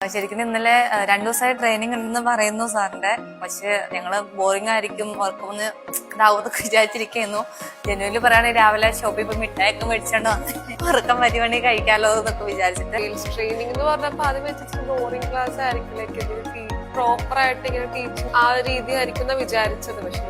ശരിക്കും ഇന്നലെ 2 ദിവസമായി ട്രെയിനിങ് ഉണ്ടെന്ന് പറയുന്നു സാറിന്റെ. പക്ഷെ ഞങ്ങള് ബോറിംഗ് ആയിരിക്കും, ഉറക്കമൊന്ന് ഇതാവൂന്നൊക്കെ വിചാരിച്ചിരിക്കുന്നു. ജനുവലി പറയുകയാണെങ്കിൽ രാവിലെ ഷോപ്പിൽ പോയി മിഠായിയൊക്കെ മേടിച്ചോണ്ട് വന്ന് ഉറക്കം വരുവാണെങ്കിൽ കഴിക്കാലോ എന്നൊക്കെ വിചാരിച്ചിട്ട്. ട്രെയിനിങ് എന്ന് പറഞ്ഞപ്പോ ആദ്യം വെച്ചിട്ട് ബോറിംഗ് ക്ലാസ് ആയിരിക്കും, പ്രോപ്പർ ആയിട്ട് ഇങ്ങനെ ടീച്ചിങ് ആ ഒരു രീതി ആയിരിക്കും വിചാരിച്ചത്. പക്ഷെ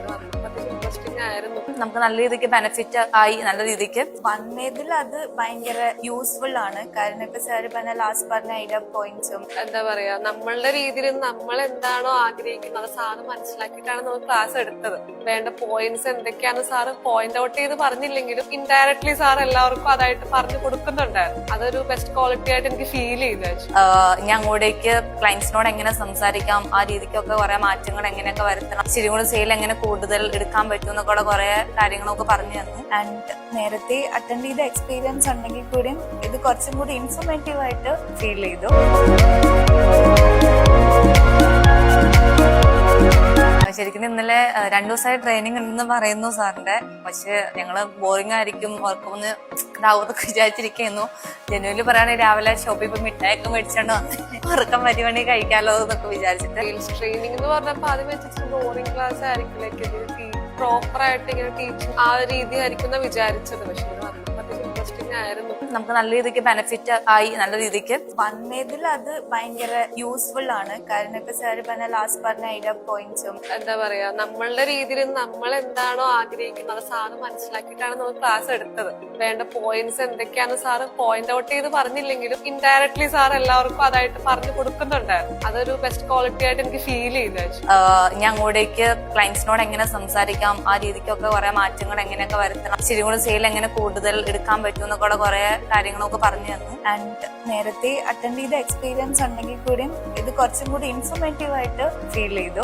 ഇൻട്രസ്റ്റിംഗ് ആയിരുന്നു. നമുക്ക് നല്ല രീതിക്ക് ബെനിഫിറ്റ് ആയി, നല്ല രീതിക്ക് വന്നതിൽ അത് ഭയങ്കര യൂസ്ഫുൾ ആണ്. കാരണം ഇപ്പൊ സാറ് പറഞ്ഞ ലാസ്റ്റ് പറഞ്ഞ ഐഡിയ പോയിന്റ്സും എന്താ പറയാ, നമ്മളുടെ രീതിയിൽ നമ്മൾ എന്താണോ ആഗ്രഹിക്കുന്നത് അത് സാറ് മനസ്സിലാക്കിയിട്ടാണ് നമ്മൾ ക്ലാസ് എടുത്തത്. വേണ്ട പോയിന്റ്സ് എന്തൊക്കെയാണ് സാറ് പോയിന്റ് ഔട്ട് ചെയ്ത് പറഞ്ഞില്ലെങ്കിലും ഇൻഡയറക്ട്ലി സാർ എല്ലാവർക്കും അതായിട്ട് പറഞ്ഞു കൊടുക്കുന്നുണ്ടായിരുന്നു. അതൊരു ബെസ്റ്റ് ക്വാളിറ്റി ആയിട്ട് എനിക്ക് ഫീൽ ചെയ്തു. ഞാൻ അങ്ങോട്ടേക്ക് ക്ലയൻസിനോട് എങ്ങനെ സംസാരിക്കാം, ആ രീതിക്കൊക്കെ കുറെ മാറ്റങ്ങൾ എങ്ങനെയൊക്കെ വരുത്തണം, ശരിക്കും സെയിൽ എങ്ങനെ കൂടുതൽ എടുക്കാൻ പറ്റും എന്നൊക്കെ കുറെ കാര്യങ്ങളൊക്കെ പറഞ്ഞു തന്നു. ആൻഡ് നേരത്തെ അറ്റൻഡ് ചെയ്ത എക്സ്പീരിയൻസ് ഉണ്ടെങ്കിൽ കൂടിയും ഇത് കുറച്ചും കൂടി ഇൻഫോർമേറ്റീവ് ആയിട്ട് ഫീൽ ചെയ്തു. ശരിക്കും ഇന്നലെ 2 ദിവസമായി ട്രെയിനിങ് ഉണ്ടെന്ന് പറയുന്നു സാറിന്റെ. പക്ഷെ ഞങ്ങള് ബോറിംഗ് ആയിരിക്കും, ഉറക്കമൊന്ന് ഇതാവൂന്നൊക്കെ വിചാരിച്ചിരിക്കുന്നു. ജനുവലി പറയുകയാണെങ്കിൽ രാവിലെ ഷോപ്പിൽ പോയി മിഠായിയൊക്കെ മേടിച്ചോണ്ട് വന്ന് ഉറക്കം വരുവാണെങ്കിൽ കഴിക്കാലോ എന്നൊക്കെ വിചാരിച്ചിട്ട്. ട്രെയിനിങ് എന്ന് പറഞ്ഞപ്പോ ആദ്യം വെച്ചിട്ട് ബോറിംഗ് ക്ലാസ് ആയിരിക്കും, പ്രോപ്പർ ആയിട്ട് ഇങ്ങനെ ടീച്ചിങ് ആ ഒരു രീതി ആയിരിക്കും വിചാരിച്ചത്. പക്ഷെ ഇൻട്രസ്റ്റിംഗ് ആയിരുന്നു. നമുക്ക് നല്ല രീതിക്ക് ബെനിഫിറ്റ് ആയി, നല്ല രീതിക്ക് വന്നതിൽ അത് ഭയങ്കര യൂസ്ഫുൾ ആണ്. കാരണം ഇപ്പൊ സാറ് പറഞ്ഞ ലാസ്റ്റ് പറഞ്ഞ ഐഡിയ പോയിന്റ്സും എന്താ പറയാ, നമ്മളുടെ രീതിയിൽ നമ്മൾ എന്താണോ ആഗ്രഹിക്കുന്നത് അത് സാറ് മനസ്സിലാക്കിയിട്ടാണ് നമ്മൾ ക്ലാസ് എടുത്തത്. വേണ്ട പോയിന്റ്സ് എന്തൊക്കെയാണ് സാറ് പോയിന്റ് ഔട്ട് ചെയ്ത് പറഞ്ഞില്ലെങ്കിലും ഇൻഡയറക്ട്ലി സാർ എല്ലാവർക്കും അതായിട്ട് പറഞ്ഞു കൊടുക്കുന്നുണ്ടായിരുന്നു. അതൊരു ബെസ്റ്റ് ക്വാളിറ്റി ആയിട്ട് എനിക്ക് ഫീൽ ചെയ്തു. ഞാൻ അങ്ങോട്ടേക്ക് ക്ലയൻസിനോട് എങ്ങനെ സംസാരിക്കാം, ആ രീതിക്കൊക്കെ കുറെ മാറ്റങ്ങൾ എങ്ങനെയൊക്കെ വരുത്തണം, ശരിക്കും സെയിൽ എങ്ങനെ കൂടുതൽ എടുക്കാൻ പറ്റും എന്നൊക്കെ കുറെ കാര്യങ്ങളൊക്കെ പറഞ്ഞു തന്നു. ആൻഡ് നേരത്തെ അറ്റൻഡ് ചെയ്ത എക്സ്പീരിയൻസ് ഉണ്ടെങ്കിൽ കൂടിയും ഇത് കുറച്ചും കൂടി ഇൻഫോർമേറ്റീവ് ആയിട്ട് ഫീൽ ചെയ്തു.